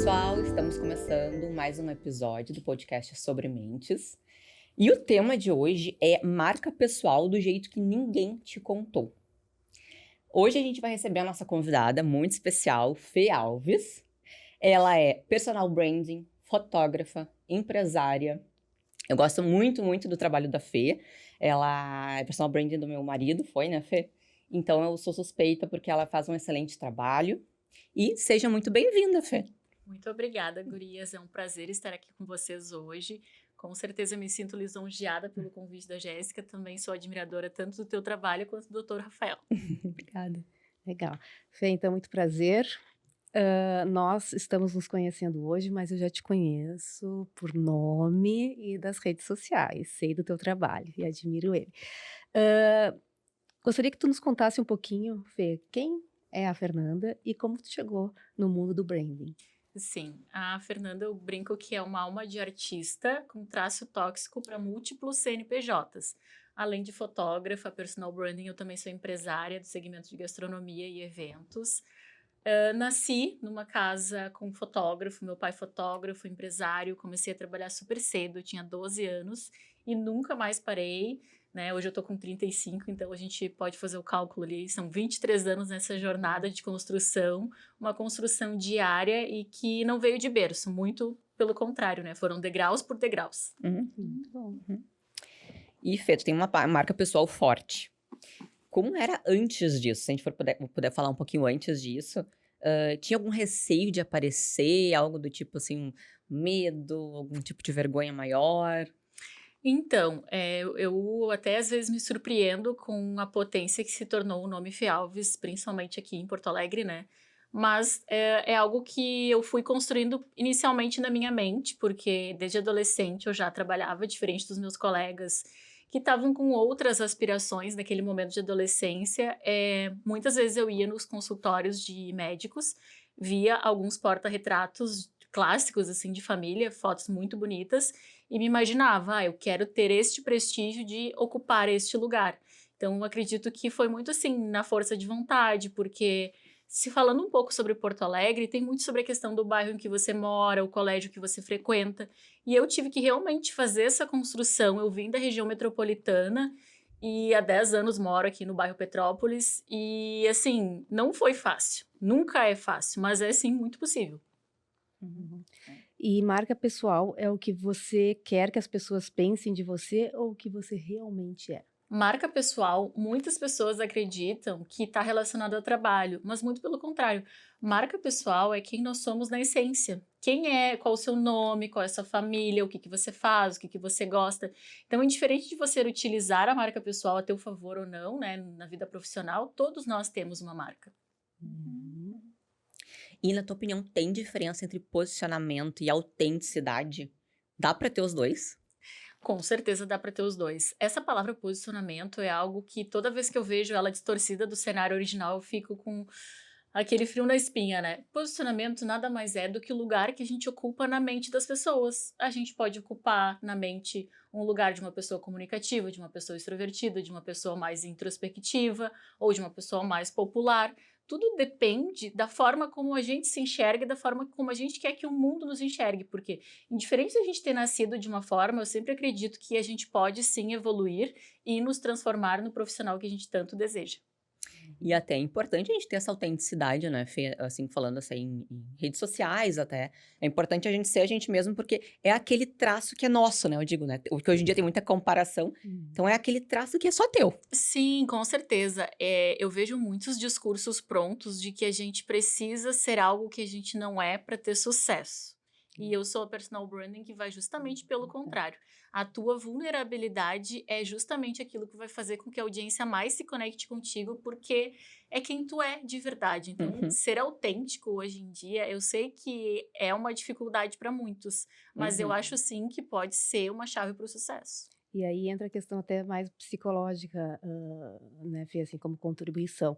pessoal, estamos começando mais um episódio do podcast Sobre Mentes. E o tema de hoje é marca pessoal do jeito que ninguém te contou. Hoje a gente vai receber a nossa convidada muito especial, Fê Alves. Ela é personal branding, fotógrafa, empresária. Eu gosto muito, muito do trabalho da Fê. Ela é personal branding do meu marido, foi, né, Fê? Então eu sou suspeita porque ela faz um excelente trabalho. E seja muito bem-vinda, Fê. Muito obrigada, gurias. É um prazer estar aqui com vocês hoje. Com certeza eu me sinto lisonjeada pelo convite da Jéssica. Também sou admiradora tanto do teu trabalho quanto do Dr. Rafael. Obrigada. Legal. Fê, então, muito prazer. Nós estamos nos conhecendo hoje, mas eu já te conheço por nome e das redes sociais. Sei do teu trabalho e admiro ele. Gostaria que tu nos contasse um pouquinho, Fê, quem é a Fernanda e como tu chegou no mundo do branding. Sim, a Fernanda, eu brinco que é uma alma de artista com traço tóxico para múltiplos CNPJs. Além de fotógrafa, personal branding, eu também sou empresária do segmento de gastronomia e eventos. Nasci numa casa com um fotógrafo, meu pai fotógrafo, empresário, comecei a trabalhar super cedo, eu tinha 12 anos e nunca mais parei, né? Hoje eu tô com 35, então a gente pode fazer o cálculo ali, são 23 anos nessa jornada de construção, uma construção diária e que não veio de berço, muito pelo contrário, né? Foram degraus por degraus. Muito bom. E Fê, tu tem uma marca pessoal forte. Como era antes disso? Se a gente puder falar um pouquinho antes disso, tinha algum receio de aparecer, algo do tipo assim, medo, algum tipo de vergonha maior? Então, eu até às vezes me surpreendo com a potência que se tornou o nome Fê Alves, principalmente aqui em Porto Alegre, né? Mas é algo que eu fui construindo inicialmente na minha mente, porque desde adolescente eu já trabalhava, diferente dos meus colegas que estavam com outras aspirações naquele momento de adolescência. Muitas vezes eu ia nos consultórios de médicos, via alguns porta-retratos clássicos assim de família, fotos muito bonitas, e me imaginava, eu quero ter este prestígio de ocupar este lugar. Então, eu acredito que foi muito assim, na força de vontade, porque se falando um pouco sobre Porto Alegre, tem muito sobre a questão do bairro em que você mora, o colégio que você frequenta, e eu tive que realmente fazer essa construção. Eu vim da região metropolitana e há 10 anos moro aqui no bairro Petrópolis, e assim, não foi fácil, nunca é fácil, mas é sim muito possível. E marca pessoal é o que você quer que as pessoas pensem de você ou o que você realmente é? Marca pessoal, muitas pessoas acreditam que está relacionado ao trabalho, mas muito pelo contrário. Marca pessoal é quem nós somos na essência. Quem é, qual o seu nome, qual é a sua família, o que você faz, o que você gosta. Então, indiferente de você utilizar a marca pessoal a teu favor ou não, né, na vida profissional, todos nós temos uma marca. E na tua opinião, tem diferença entre posicionamento e autenticidade? Dá pra ter os dois? Com certeza dá para ter os dois. Essa palavra posicionamento é algo que toda vez que eu vejo ela distorcida do cenário original, eu fico com aquele frio na espinha, né? Posicionamento nada mais é do que o lugar que a gente ocupa na mente das pessoas. A gente pode ocupar na mente um lugar de uma pessoa comunicativa, de uma pessoa extrovertida, de uma pessoa mais introspectiva ou de uma pessoa mais popular. Tudo depende da forma como a gente se enxerga e da forma como a gente quer que o mundo nos enxergue, porque indiferente de a gente ter nascido de uma forma, eu sempre acredito que a gente pode sim evoluir e nos transformar no profissional que a gente tanto deseja. E até é importante a gente ter essa autenticidade, né, Fê? Assim, falando assim, em redes sociais até. É importante a gente ser a gente mesmo, porque é aquele traço que é nosso, né? Eu digo, né? Porque hoje em dia tem muita comparação. Então é aquele traço que é só teu. Sim, com certeza. Eu vejo muitos discursos prontos de que a gente precisa ser algo que a gente não é para ter sucesso. E eu sou a personal branding que vai justamente pelo contrário. A tua vulnerabilidade é justamente aquilo que vai fazer com que a audiência mais se conecte contigo, porque é quem tu é de verdade. Então, ser autêntico hoje em dia, eu sei que é uma dificuldade para muitos, mas eu acho sim que pode ser uma chave para o sucesso. E aí entra a questão até mais psicológica, né, Fê, assim, como contribuição.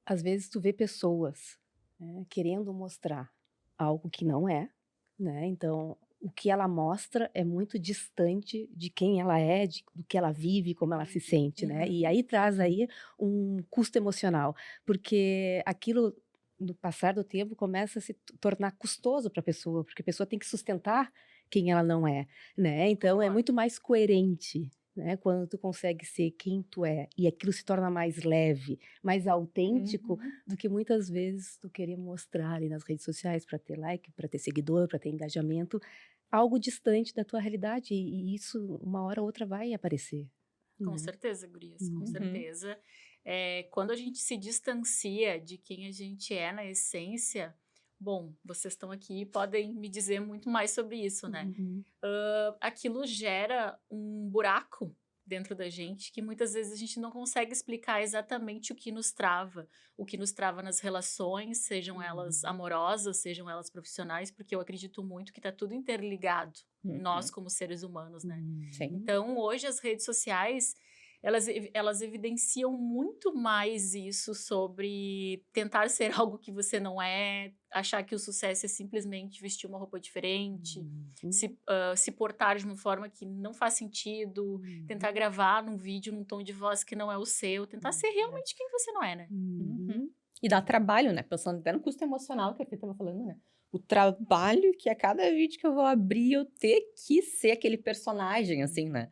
Às vezes tu vê pessoas, né, querendo mostrar algo que não é, né, então o que ela mostra é muito distante de quem ela é, do que ela vive, como ela se sente, né, e aí traz aí um custo emocional, porque aquilo no passar do tempo, começa a se tornar custoso para a pessoa, porque a pessoa tem que sustentar quem ela não é, né? Então é Concordo. muito mais coerente, né? Quando tu consegue ser quem tu é e aquilo se torna mais leve, mais autêntico, Uhum. do que muitas vezes tu querer mostrar ali nas redes sociais para ter like, para ter seguidor, para ter engajamento, algo distante da tua realidade e isso uma hora ou outra vai aparecer, Com né? certeza, gurias, com Uhum. certeza. Quando a gente se distancia de quem a gente é na essência, bom, vocês estão aqui e podem me dizer muito mais sobre isso, né? Uhum. Aquilo gera um buraco dentro da gente que muitas vezes a gente não consegue explicar exatamente o que nos trava nas relações, sejam elas Uhum. amorosas, sejam elas profissionais, porque eu acredito muito que está tudo interligado, nós Uhum. como seres humanos, né? Sim. Uhum. Então, hoje as redes sociais, elas evidenciam muito mais isso sobre tentar ser algo que você não é, achar que o sucesso é simplesmente vestir uma roupa diferente, Uhum. se portar de uma forma que não faz sentido, tentar gravar num vídeo num tom de voz que não é o seu, tentar ser realmente quem você não é, né? Uhum. E dá trabalho, né? Pensando até no custo emocional que a Fê tava falando, né? O trabalho que a cada vídeo que eu vou abrir eu ter que ser aquele personagem, assim, né?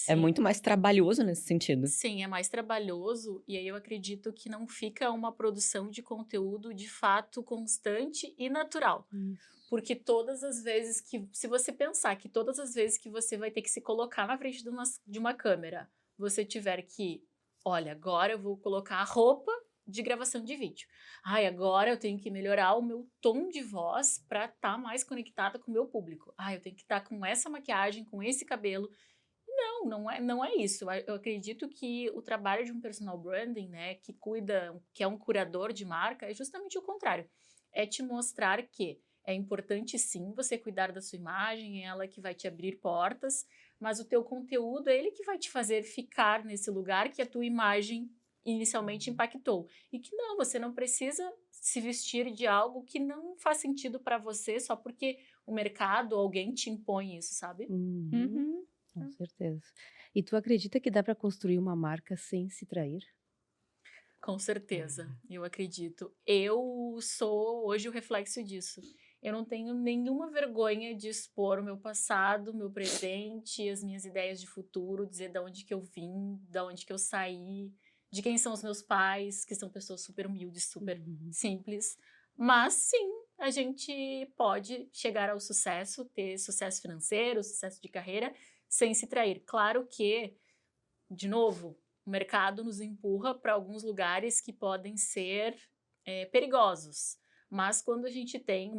É Sim. muito mais trabalhoso nesse sentido. Sim, é mais trabalhoso e aí eu acredito que não fica uma produção de conteúdo de fato constante e natural. Isso. Porque todas as vezes que, se você pensar que todas as vezes que você vai ter que se colocar na frente de uma câmera, você tiver que, olha, agora eu vou colocar a roupa de gravação de vídeo. Ai, agora eu tenho que melhorar o meu tom de voz para estar mais conectada com o meu público. Ai, eu tenho que estar com essa maquiagem, com esse cabelo. Não é isso. Eu acredito que o trabalho de um personal branding, né, que cuida, que é um curador de marca, é justamente o contrário. É te mostrar que é importante sim você cuidar da sua imagem, é ela que vai te abrir portas, mas o teu conteúdo é ele que vai te fazer ficar nesse lugar que a tua imagem inicialmente impactou. E que não, você não precisa se vestir de algo que não faz sentido para você só porque o mercado ou alguém te impõe isso, sabe? Uhum. Uhum. Com certeza. E tu acredita que dá para construir uma marca sem se trair? Com certeza, eu acredito. Eu sou hoje o reflexo disso. Eu não tenho nenhuma vergonha de expor o meu passado, meu presente, as minhas ideias de futuro, dizer de onde que eu vim, de onde que eu saí, de quem são os meus pais, que são pessoas super humildes, super Uhum. simples. Mas sim, a gente pode chegar ao sucesso, ter sucesso financeiro, sucesso de carreira, sem se trair. Claro que, de novo, o mercado nos empurra para alguns lugares que podem ser perigosos. Mas quando a gente tem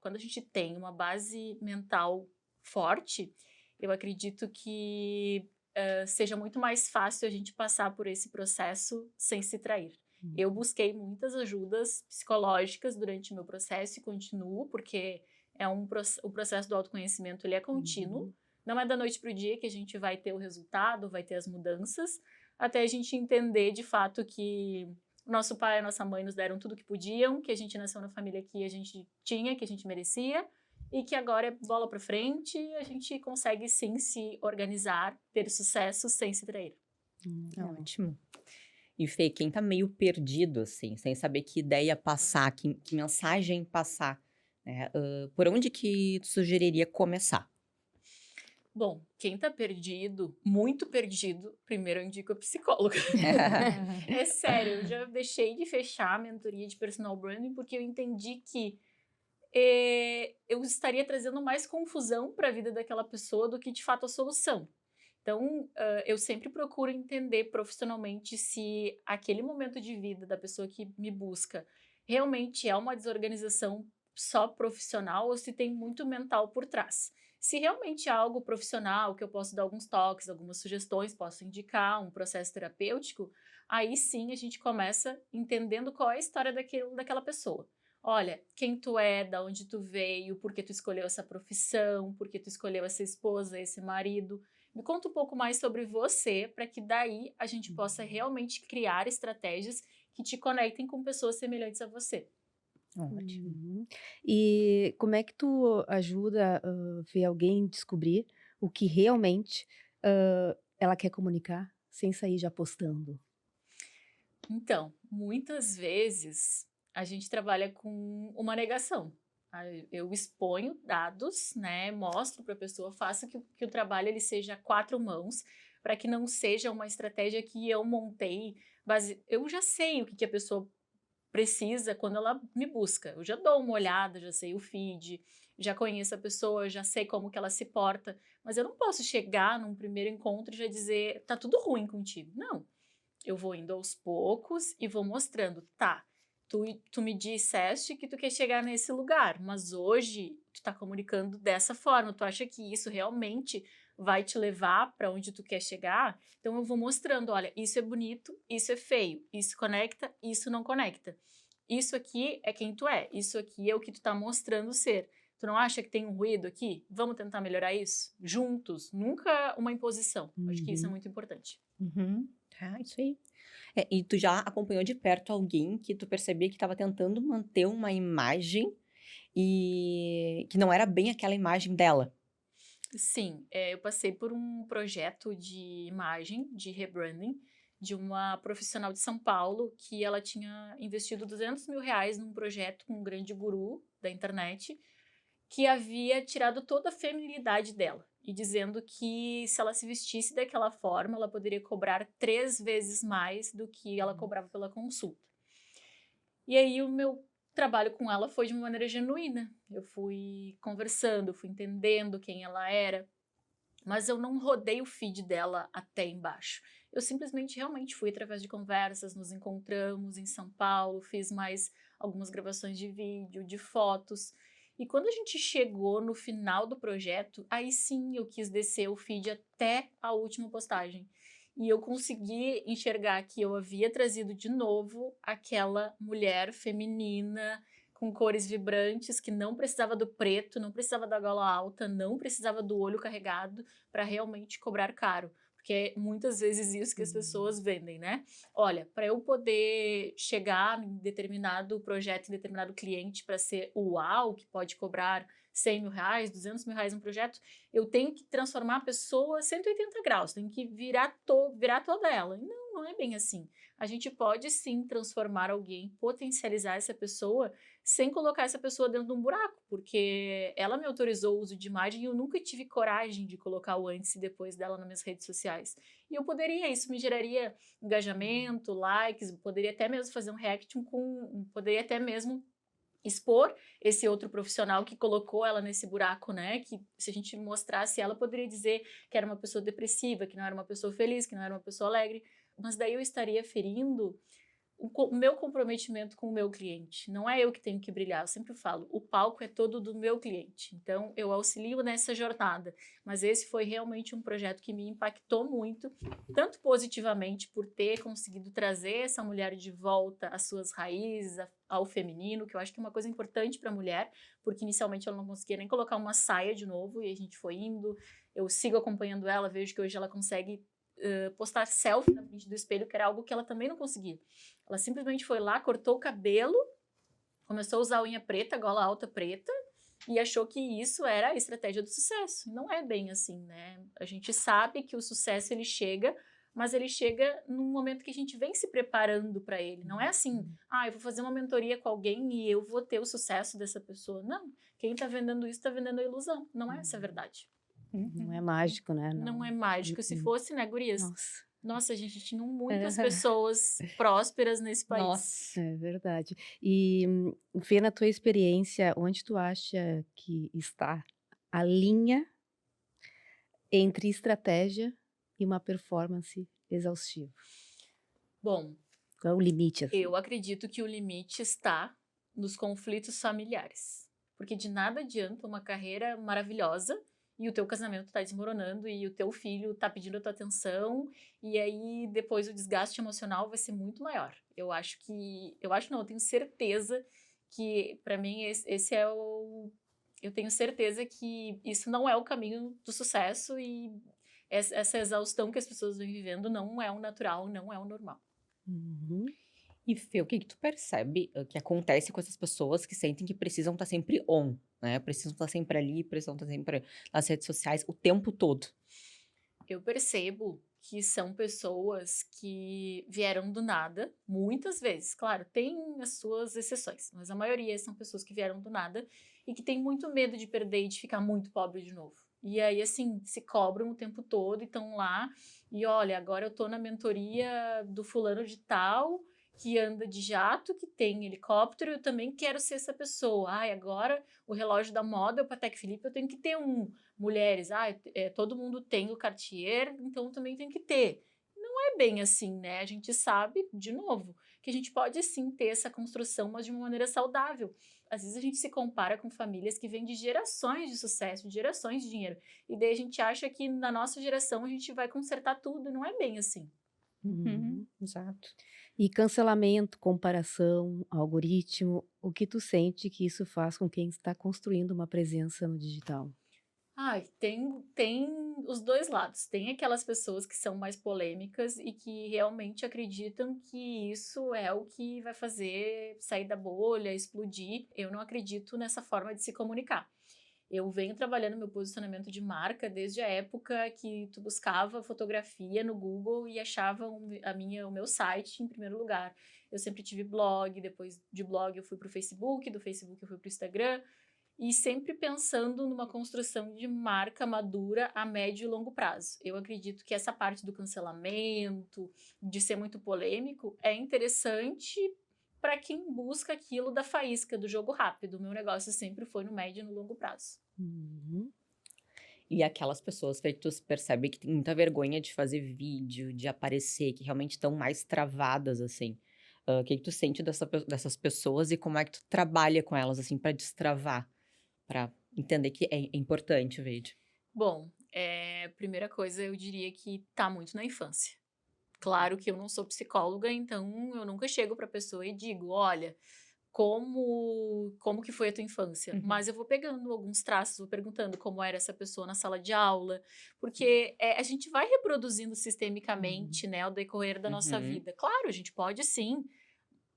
quando a gente tem uma base mental forte, eu acredito que seja muito mais fácil a gente passar por esse processo sem se trair. Eu busquei muitas ajudas psicológicas durante o meu processo e continuo, porque o processo do autoconhecimento ele é contínuo. Uhum. Não é da noite para o dia que a gente vai ter o resultado, vai ter as mudanças, até a gente entender de fato que nosso pai e nossa mãe nos deram tudo que podiam, que a gente nasceu na família que a gente tinha, que a gente merecia, e que agora é bola para frente, a gente consegue sim se organizar, ter sucesso sem se trair. Legal. Ótimo. E Fê, quem tá meio perdido, assim, sem saber que ideia passar, que mensagem passar, né? Por onde que tu sugeriria começar? Bom, quem tá perdido, muito perdido, primeiro eu indico a psicóloga. É sério, eu já deixei de fechar a mentoria de personal branding porque eu entendi que eu estaria trazendo mais confusão para a vida daquela pessoa do que de fato a solução. Então, eu sempre procuro entender profissionalmente se aquele momento de vida da pessoa que me busca realmente é uma desorganização só profissional ou se tem muito mental por trás. Se realmente é algo profissional, que eu posso dar alguns toques, algumas sugestões, posso indicar um processo terapêutico, aí sim a gente começa entendendo qual é a história daquela pessoa. Olha, quem tu é, da onde tu veio, por que tu escolheu essa profissão, por que tu escolheu essa esposa, esse marido. Me conta um pouco mais sobre você, para que daí a gente possa realmente criar estratégias que te conectem com pessoas semelhantes a você. Ótimo. Uhum. E como é que tu ajuda, ver alguém descobrir o que realmente, ela quer comunicar, sem sair já postando? Então, muitas vezes a gente trabalha com uma negação. Eu exponho dados, né, mostro para a pessoa, faço que o trabalho ele seja a 4 mãos, para que não seja uma estratégia que eu montei, eu já sei o que a pessoa precisa quando ela me busca. Eu já dou uma olhada, já sei o feed, já conheço a pessoa, já sei como que ela se porta, mas eu não posso chegar num primeiro encontro e já dizer, tá tudo ruim contigo. Não, eu vou indo aos poucos e vou mostrando, tá, tu me disseste que tu quer chegar nesse lugar, mas hoje tu tá comunicando dessa forma, tu acha que isso realmente vai te levar para onde tu quer chegar? Então eu vou mostrando, olha, isso é bonito, isso é feio, isso conecta, isso não conecta. Isso aqui é quem tu é, isso aqui é o que tu tá mostrando ser. Tu não acha que tem um ruído aqui? Vamos tentar melhorar isso? Juntos, nunca uma imposição. Acho que isso é muito importante. Tá, isso aí. E tu já acompanhou de perto alguém que tu percebia que estava tentando manter uma imagem e que não era bem aquela imagem dela? Sim, eu passei por um projeto de imagem, de rebranding, de uma profissional de São Paulo que ela tinha investido R$ 200.000 num projeto com um grande guru da internet que havia tirado toda a feminilidade dela e dizendo que se ela se vestisse daquela forma, ela poderia cobrar 3 vezes mais do que ela cobrava pela consulta. E aí o meu trabalho com ela foi de uma maneira genuína. Eu fui conversando, fui entendendo quem ela era, mas eu não rodei o feed dela até embaixo. Eu simplesmente realmente fui através de conversas, nos encontramos em São Paulo, fiz mais algumas gravações de vídeo, de fotos. E quando a gente chegou no final do projeto, aí sim eu quis descer o feed até a última postagem. E eu consegui enxergar que eu havia trazido de novo aquela mulher feminina, com cores vibrantes, que não precisava do preto, não precisava da gola alta, não precisava do olho carregado para realmente cobrar caro. Porque é muitas vezes isso que as pessoas vendem, né? Olha, para eu poder chegar em determinado projeto, em determinado cliente, para ser o uau, que pode cobrar R$ 100.000, R$ 200.000 um projeto, eu tenho que transformar a pessoa 180 graus, tenho que virar toda ela. Não, não é bem assim. A gente pode sim transformar alguém, potencializar essa pessoa sem colocar essa pessoa dentro de um buraco, porque ela me autorizou o uso de imagem e eu nunca tive coragem de colocar o antes e depois dela nas minhas redes sociais. E eu poderia, isso me geraria engajamento, likes, poderia até mesmo fazer um react poderia até mesmo expor esse outro profissional que colocou ela nesse buraco, né? Que se a gente mostrasse ela, poderia dizer que era uma pessoa depressiva, que não era uma pessoa feliz, que não era uma pessoa alegre, mas daí eu estaria ferindo o meu comprometimento com o meu cliente. Não é eu que tenho que brilhar, eu sempre falo, o palco é todo do meu cliente. Então, eu auxilio nessa jornada. Mas esse foi realmente um projeto que me impactou muito, tanto positivamente por ter conseguido trazer essa mulher de volta às suas raízes, ao feminino, que eu acho que é uma coisa importante para a mulher, porque inicialmente ela não conseguia nem colocar uma saia de novo, e a gente foi indo, eu sigo acompanhando ela, vejo que hoje ela consegue postar selfie na frente do espelho, que era algo que ela também não conseguia. Ela simplesmente foi lá, cortou o cabelo, começou a usar a unha preta, gola alta preta, e achou que isso era a estratégia do sucesso. Não é bem assim, né? A gente sabe que o sucesso ele chega, mas ele chega num momento que a gente vem se preparando para ele. Não é assim, eu vou fazer uma mentoria com alguém e eu vou ter o sucesso dessa pessoa. Não. Quem está vendendo isso está vendendo a ilusão. Não é essa a verdade. Não é mágico, né? Não é mágico. Se fosse, né, gurias? Nossa, a gente tinha muitas pessoas prósperas nesse país. Nossa. É verdade. E vê na tua experiência, onde tu acha que está a linha entre estratégia e uma performance exaustiva? Bom, qual é o limite, assim? eu acredito que o limite está nos conflitos familiares. Porque de nada adianta uma carreira maravilhosa e o teu casamento está desmoronando e o teu filho está pedindo a tua atenção e aí depois o desgaste emocional vai ser muito maior. Eu tenho certeza que para mim esse é o... Eu tenho certeza que isso não é o caminho do sucesso e essa exaustão que as pessoas vêm vivendo não é o natural, não é o normal. E Fê, o que tu percebe que acontece com essas pessoas que sentem que precisam estar sempre on, né? Precisam estar sempre ali, precisam estar sempre nas redes sociais o tempo todo. Eu percebo que são pessoas que vieram do nada, muitas vezes. Claro, tem as suas exceções, mas a maioria são pessoas que vieram do nada e que têm muito medo de perder e de ficar muito pobre de novo. E aí, assim, se cobram o tempo todo e estão lá. E olha, agora eu tô na mentoria do fulano de tal, que anda de jato, que tem helicóptero, eu também quero ser essa pessoa. Ai, agora o relógio da moda, o Patek Philippe, eu tenho que ter um. Mulheres, todo mundo tem o Cartier, então eu também tenho que ter. Não é bem assim, né? A gente sabe, de novo, que a gente pode sim ter essa construção, mas de uma maneira saudável. Às vezes a gente se compara com famílias que vêm de gerações de sucesso, de gerações de dinheiro. E daí a gente acha que na nossa geração a gente vai consertar tudo, e não é bem assim. Exato. E cancelamento, comparação, algoritmo, o que tu sente que isso faz com quem está construindo uma presença no digital? Ai, tem os dois lados. Tem aquelas pessoas que são mais polêmicas e que realmente acreditam que isso é o que vai fazer sair da bolha, explodir. Eu não acredito nessa forma de se comunicar. Eu venho trabalhando meu posicionamento de marca desde a época que tu buscava fotografia no Google e achava o meu site em primeiro lugar. Eu sempre tive blog, depois de blog eu fui para o Facebook, do Facebook eu fui para o Instagram, e sempre pensando numa construção de marca madura a médio e longo prazo. Eu acredito que essa parte do cancelamento, de ser muito polêmico, é interessante para quem busca aquilo da faísca, do jogo rápido. O meu negócio sempre foi no médio e no longo prazo. E aquelas pessoas que tu percebe que tem muita vergonha de fazer vídeo, de aparecer, que realmente estão mais travadas, assim. O que tu sente dessas pessoas e como é que tu trabalha com elas, assim, pra destravar? Pra entender que é importante o vídeo. Bom, primeira coisa eu diria que tá muito na infância. Claro que eu não sou psicóloga, então eu nunca chego pra pessoa e digo, olha, como que foi a tua infância? Mas eu vou pegando alguns traços, vou perguntando como era essa pessoa na sala de aula, porque a gente vai reproduzindo sistemicamente, né, ao decorrer da nossa vida. Claro, a gente pode sim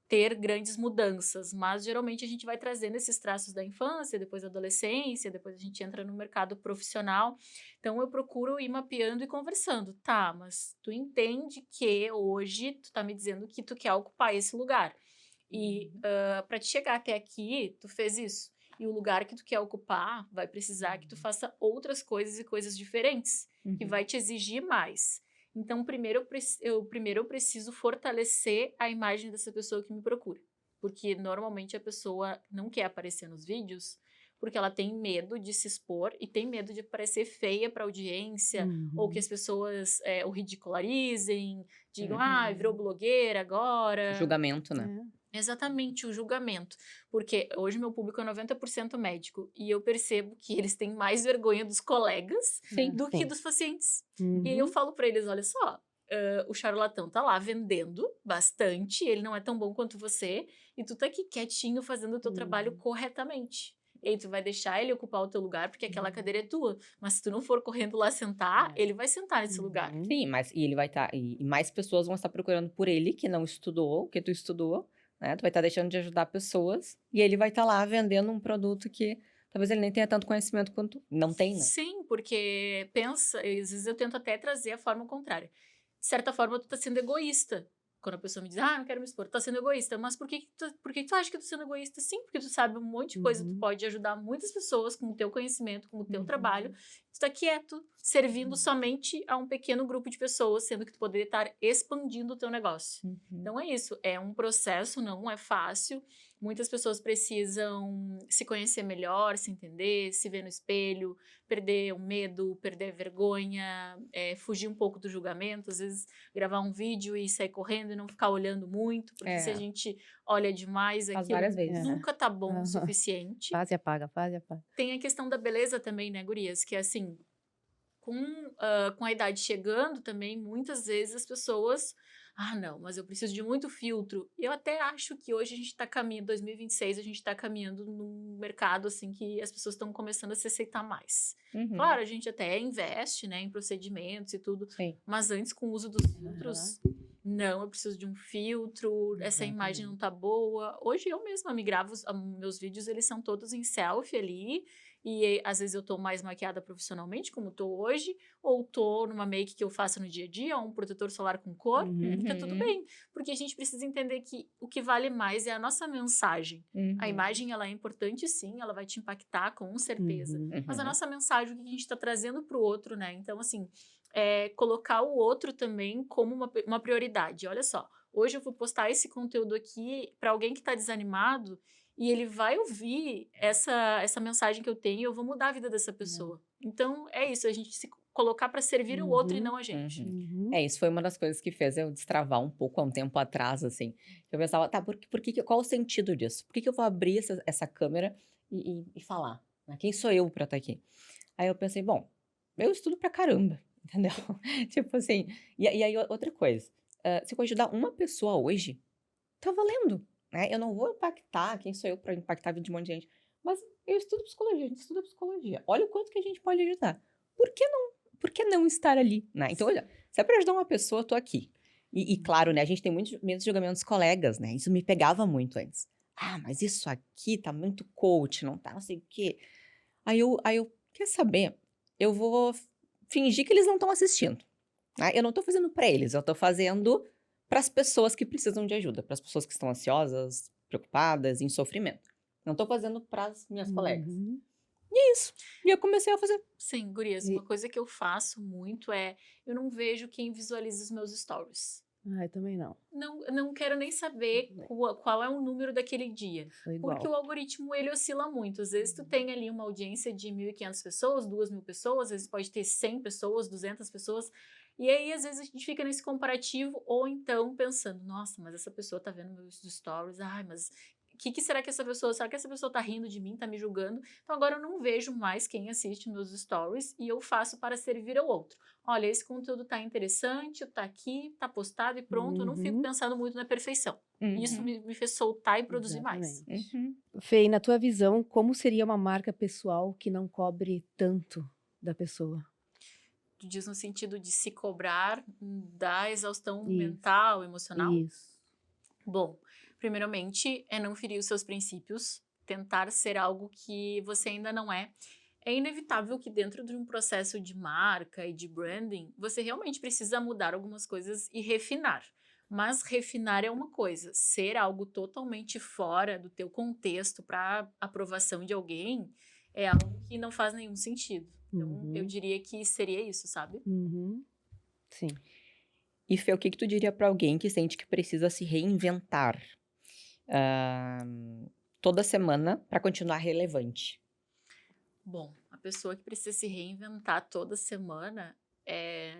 ter grandes mudanças, mas geralmente a gente vai trazendo esses traços da infância, depois da adolescência, depois a gente entra no mercado profissional. Então eu procuro ir mapeando e conversando. Tá, mas tu entende que hoje tu tá me dizendo que tu quer ocupar esse lugar. E para te chegar até aqui, tu fez isso. E o lugar que tu quer ocupar vai precisar que tu faça outras coisas e coisas diferentes, que vai te exigir mais. Então, primeiro eu preciso fortalecer a imagem dessa pessoa que me procura. Porque normalmente a pessoa não quer aparecer nos vídeos porque ela tem medo de se expor e tem medo de parecer feia para a audiência, ou que as pessoas o ridicularizem, digam, virou blogueira agora. Julgamento, né? Exatamente, o julgamento. Porque hoje meu público é 90% médico e eu percebo que eles têm mais vergonha dos colegas do que dos pacientes. E aí eu falo para eles, olha só, o charlatão tá lá vendendo bastante, ele não é tão bom quanto você, e tu tá aqui quietinho fazendo o teu trabalho corretamente. E aí tu vai deixar ele ocupar o teu lugar, porque aquela cadeira é tua. Mas se tu não for correndo lá sentar, ele vai sentar nesse lugar. Sim, mas e ele vai estar... e mais pessoas vão estar procurando por ele, que não estudou, o que tu estudou, né? Tu vai estar deixando de ajudar pessoas, e ele vai estar lá vendendo um produto que talvez ele nem tenha tanto conhecimento quanto... Não tem, né? Sim, porque pensa... Às vezes eu tento até trazer a forma contrária. De certa forma, tu tá sendo egoísta. Quando a pessoa me diz, não quero me expor, tu tá sendo egoísta. Mas por que tu acha que tu tá sendo egoísta? Sim, porque tu sabe um monte de coisa, tu pode ajudar muitas pessoas com o teu conhecimento, com o teu trabalho. Tu tá quieto, servindo somente a um pequeno grupo de pessoas, sendo que tu poderia estar expandindo o teu negócio. Então é isso, é um processo, não é fácil. Muitas pessoas precisam se conhecer melhor, se entender, se ver no espelho, perder o medo, perder a vergonha, fugir um pouco do julgamento, às vezes gravar um vídeo e sair correndo e não ficar olhando muito, porque se a gente olha demais, Faz aquilo várias vezes. nunca tá bom o suficiente. Faz e apaga, faz e apaga. Tem a questão da beleza também, né, gurias? Que assim, com a idade chegando também, muitas vezes as pessoas... não, mas eu preciso de muito filtro. Eu até acho que hoje a gente tá caminhando, 2026, a gente tá caminhando num mercado, assim, que as pessoas estão começando a se aceitar mais. Claro, a gente até investe, né, em procedimentos e tudo. Sim. Mas antes, com o uso dos filtros, Não, eu preciso de um filtro, essa imagem não tá boa. Hoje eu mesma me gravo, meus vídeos eles são todos em selfie ali, e às vezes eu tô mais maquiada profissionalmente, como tô hoje, ou tô numa make que eu faço no dia a dia, um protetor solar com cor, e tá tudo bem. Porque a gente precisa entender que o que vale mais é a nossa mensagem. A imagem, ela é importante sim, ela vai te impactar com certeza. Mas a nossa mensagem, o que a gente tá trazendo pro outro, né? Então, assim, colocar o outro também como uma prioridade. Olha só, hoje eu vou postar esse conteúdo aqui para alguém que está desanimado e ele vai ouvir essa mensagem que eu tenho e eu vou mudar a vida dessa pessoa. Então, é isso, a gente se colocar para servir o outro e não a gente. Isso foi uma das coisas que fez eu destravar um pouco há um tempo atrás, assim. Eu pensava, tá, qual o sentido disso? Por que eu vou abrir essa câmera e falar? Né? Quem sou eu para estar aqui? Aí eu pensei, bom, eu estudo pra caramba, entendeu? Tipo assim, e aí outra coisa, se eu ajudar uma pessoa hoje, tá valendo, né? Eu não vou impactar, quem sou eu pra impactar a vida de um monte de gente, mas eu estudo psicologia, a gente estuda psicologia, olha o quanto que a gente pode ajudar. Por que não estar ali, né? Então, olha, se é pra ajudar uma pessoa, eu tô aqui. E claro, né, a gente tem muitos medo de julgamento dos colegas, né? Isso me pegava muito antes. Ah, mas isso aqui tá muito coach, não tá não sei o quê. Aí eu, quer saber? Eu vou fingir que eles não estão assistindo, né? Eu não tô fazendo pra eles, eu tô fazendo pras pessoas que precisam de ajuda, pras pessoas que estão ansiosas, preocupadas, em sofrimento. Não tô fazendo pras minhas colegas. E é isso. E eu comecei a fazer. Sim, gurias, uma coisa que eu faço muito eu não vejo quem visualiza os meus stories. Eu também não. Não quero nem saber qual é o número daquele dia. Sou igual. Porque o algoritmo, ele oscila muito. Às vezes tu tem ali uma audiência de 1.500 pessoas, 2.000 pessoas, às vezes pode ter 100 pessoas, 200 pessoas. E aí, às vezes, a gente fica nesse comparativo ou então pensando, nossa, mas essa pessoa tá vendo meus stories, ai, mas o que será que essa pessoa, será que essa pessoa tá rindo de mim, tá me julgando? Então agora eu não vejo mais quem assiste meus stories e eu faço para servir ao outro. Olha, esse conteúdo tá interessante, tá aqui, tá postado e pronto, eu não fico pensando muito na perfeição. Isso me fez soltar e produzir mais. Fê, e na tua visão, como seria uma marca pessoal que não cobre tanto da pessoa? Tu diz no sentido de se cobrar da exaustão mental, emocional? Isso. Bom, primeiramente, não ferir os seus princípios, tentar ser algo que você ainda não é. É inevitável que dentro de um processo de marca e de branding, você realmente precisa mudar algumas coisas e refinar. Mas refinar é uma coisa, ser algo totalmente fora do teu contexto para aprovação de alguém é algo que não faz nenhum sentido. Então, eu diria que seria isso, sabe? Sim. E Fê, o que tu diria pra alguém que sente que precisa se reinventar toda semana pra continuar relevante? Bom, a pessoa que precisa se reinventar toda semana,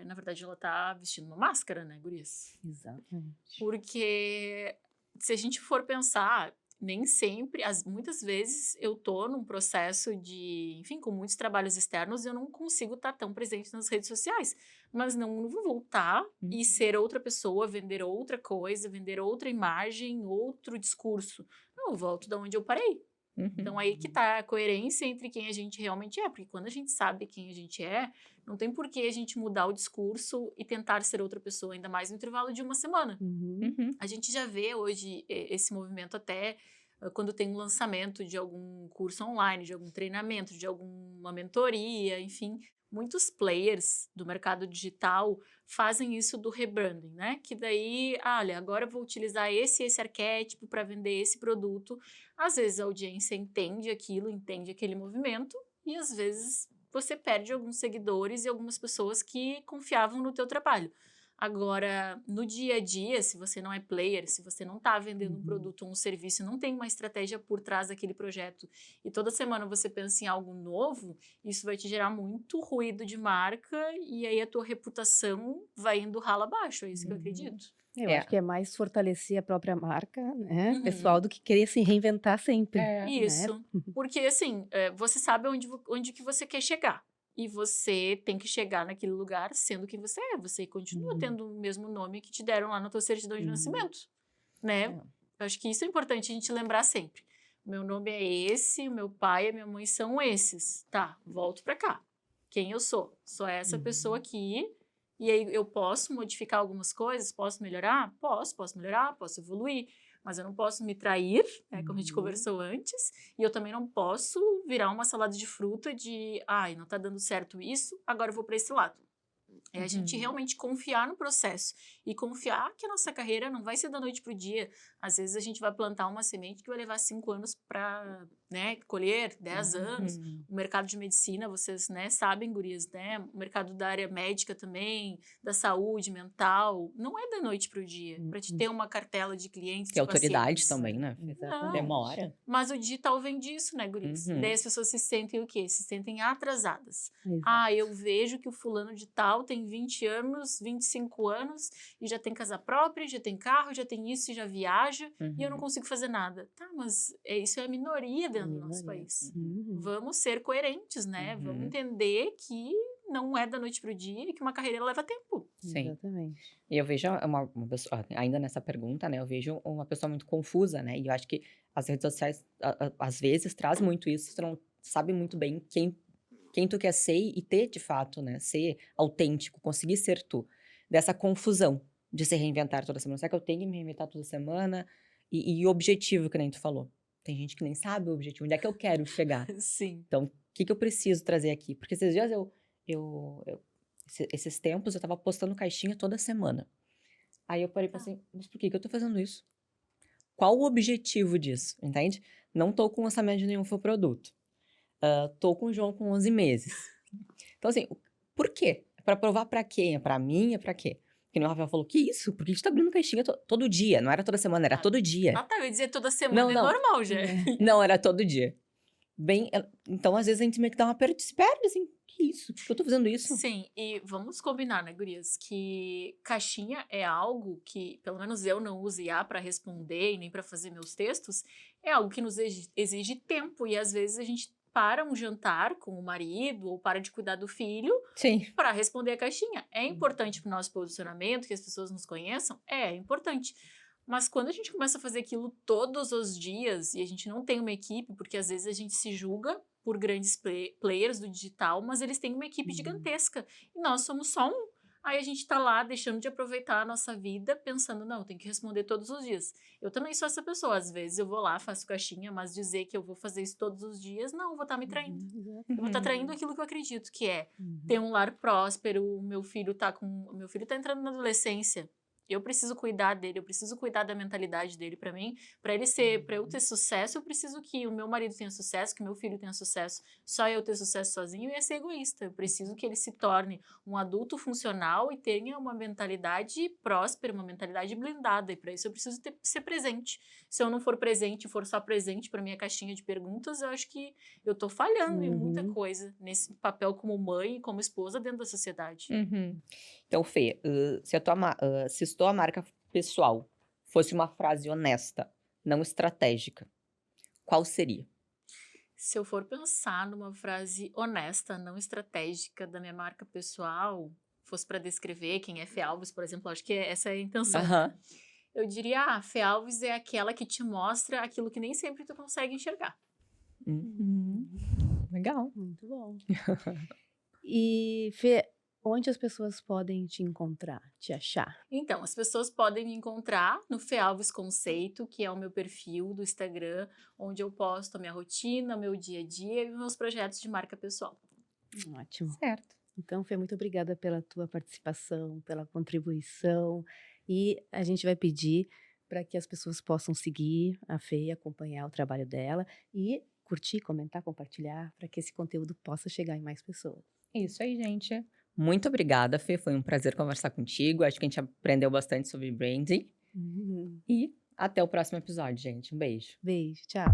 na verdade, ela tá vestindo uma máscara, né, gurias? Exatamente. Porque se a gente for pensar, nem sempre, muitas vezes eu tô num processo enfim, com muitos trabalhos externos e eu não consigo estar tão presente nas redes sociais. Mas não vou voltar e ser outra pessoa, vender outra coisa, vender outra imagem, outro discurso. Não, eu volto da onde eu parei. Então, aí que tá a coerência entre quem a gente realmente é. Porque quando a gente sabe quem a gente é, não tem por que a gente mudar o discurso e tentar ser outra pessoa, ainda mais no intervalo de uma semana. A gente já vê hoje esse movimento até quando tem um lançamento de algum curso online, de algum treinamento, de alguma mentoria, enfim. Muitos players do mercado digital fazem isso do rebranding, né? Que daí, olha, agora eu vou utilizar esse arquétipo para vender esse produto. Às vezes a audiência entende aquilo, entende aquele movimento e às vezes você perde alguns seguidores e algumas pessoas que confiavam no teu trabalho. Agora, no dia a dia, se você não é player, se você não está vendendo um produto ou um serviço, não tem uma estratégia por trás daquele projeto e toda semana você pensa em algo novo, isso vai te gerar muito ruído de marca e aí a tua reputação vai indo rala abaixo, é isso que eu acredito. Eu acho que é mais fortalecer a própria marca, né, pessoal, do que querer se reinventar sempre. Isso, porque assim, você sabe onde que você quer chegar. E você tem que chegar naquele lugar sendo quem você é. Você continua tendo o mesmo nome que te deram lá na tua certidão de nascimento, né? Eu acho que isso é importante a gente lembrar sempre. Meu nome é esse, meu pai e minha mãe são esses. Tá, volto pra cá. Quem eu sou? Sou essa pessoa aqui E aí eu posso modificar algumas coisas, posso melhorar? Posso melhorar, posso evoluir, mas eu não posso me trair, né, como a gente conversou antes, e eu também não posso virar uma salada de fruta de, ai, não tá dando certo isso, agora eu vou para esse lado. É a gente realmente confiar no processo e confiar que a nossa carreira não vai ser da noite para o dia. Às vezes a gente vai plantar uma semente que vai levar 5 anos para, né, colher, 10 anos. O mercado de medicina, vocês, né, sabem, gurias, né? O mercado da área médica também, da saúde mental, não é da noite para o dia. Para te ter uma cartela de clientes, Que de autoridade pacientes. também, né? Exatamente. Demora. Mas o digital vem disso, né, gurias? Uhum. Daí as pessoas se sentem o quê? Se sentem atrasadas. Exato. Ah, eu vejo que o fulano de tal tem 20 anos, 25 anos e já tem casa própria, já tem carro, já tem isso e já viaja e eu não consigo fazer nada. Tá, mas isso é a minoria dentro do nosso país. Vamos ser coerentes, né? Vamos entender que não é da noite pro dia e que uma carreira leva tempo. Sim. Exatamente. E eu vejo uma pessoa, ainda nessa pergunta, né? Eu vejo uma pessoa muito confusa, né? E eu acho que as redes sociais, às vezes, traz muito isso. Tu não sabe muito bem quem tu quer ser e ter, de fato, né? Ser autêntico, conseguir ser tu. Dessa confusão de se reinventar toda semana. Será que eu tenho que me reinventar toda semana? E o objetivo, que nem tu falou. Tem gente que nem sabe o objetivo. Onde é que eu quero chegar? Sim. Então, o que eu preciso trazer aqui? Porque esses dias esses tempos eu tava postando caixinha toda semana. Aí eu parei e pensei, mas por que eu tô fazendo isso? Qual o objetivo disso? Entende? Não tô com lançamento de nenhum produto. Tô com o João com 11 meses. Então, assim, por quê? É pra provar pra quem? É pra mim? É pra quê? Porque o Rafael falou, que isso? Por que a gente tá abrindo caixinha todo dia? Não era toda semana, era todo dia. Ah, tá, eu ia dizer toda semana, Não. é normal já. Não, era todo dia. Então, às vezes, a gente meio que dá uma se perde, assim, que isso? Por que eu tô fazendo isso? Sim, e vamos combinar, né, gurias, que caixinha é algo que, pelo menos eu não uso IA para responder e nem para fazer meus textos, é algo que nos exige tempo e às vezes a gente para um jantar com o marido ou para de cuidar do filho para responder a caixinha. É importante para o nosso posicionamento, que as pessoas nos conheçam? É importante. Mas quando a gente começa a fazer aquilo todos os dias e a gente não tem uma equipe, porque às vezes a gente se julga por grandes players do digital, mas eles têm uma equipe gigantesca e nós somos só um. Aí a gente tá lá deixando de aproveitar a nossa vida pensando, não, tem que responder todos os dias. Eu também sou essa pessoa, às vezes eu vou lá, faço caixinha, mas dizer que eu vou fazer isso todos os dias, não, eu vou estar me traindo. Eu vou estar traindo aquilo que eu acredito, que é ter um lar próspero, meu filho tá entrando na adolescência. Eu preciso cuidar dele, eu preciso cuidar da mentalidade dele para mim, para eu ter sucesso, eu preciso que o meu marido tenha sucesso, que o meu filho tenha sucesso. Só eu ter sucesso sozinho ia ser egoísta. Eu preciso que ele se torne um adulto funcional e tenha uma mentalidade próspera, uma mentalidade blindada. E para isso eu preciso ser presente. Se eu não for presente, for só presente para minha caixinha de perguntas, eu acho que eu tô falhando em muita coisa nesse papel como mãe e como esposa dentro da sociedade. Então, Fê, se tua marca pessoal fosse uma frase honesta, não estratégica, qual seria? Se eu for pensar numa frase honesta, não estratégica da minha marca pessoal, fosse para descrever quem é Fê Alves, por exemplo, acho que essa é a intenção. Eu diria, Fê Alves é aquela que te mostra aquilo que nem sempre tu consegue enxergar. Legal. Muito bom. E, Fê, onde as pessoas podem te encontrar, te achar? Então, as pessoas podem me encontrar no Fê Alves Conceito, que é o meu perfil do Instagram, onde eu posto a minha rotina, meu dia a dia e meus projetos de marca pessoal. Ótimo. Certo. Então, Fê, muito obrigada pela tua participação, pela contribuição. E a gente vai pedir para que as pessoas possam seguir a Fê e acompanhar o trabalho dela e curtir, comentar, compartilhar, para que esse conteúdo possa chegar em mais pessoas. Isso aí, gente. Muito obrigada, Fê. Foi um prazer conversar contigo. Acho que a gente aprendeu bastante sobre branding. E até o próximo episódio, gente. Um beijo. Beijo, tchau.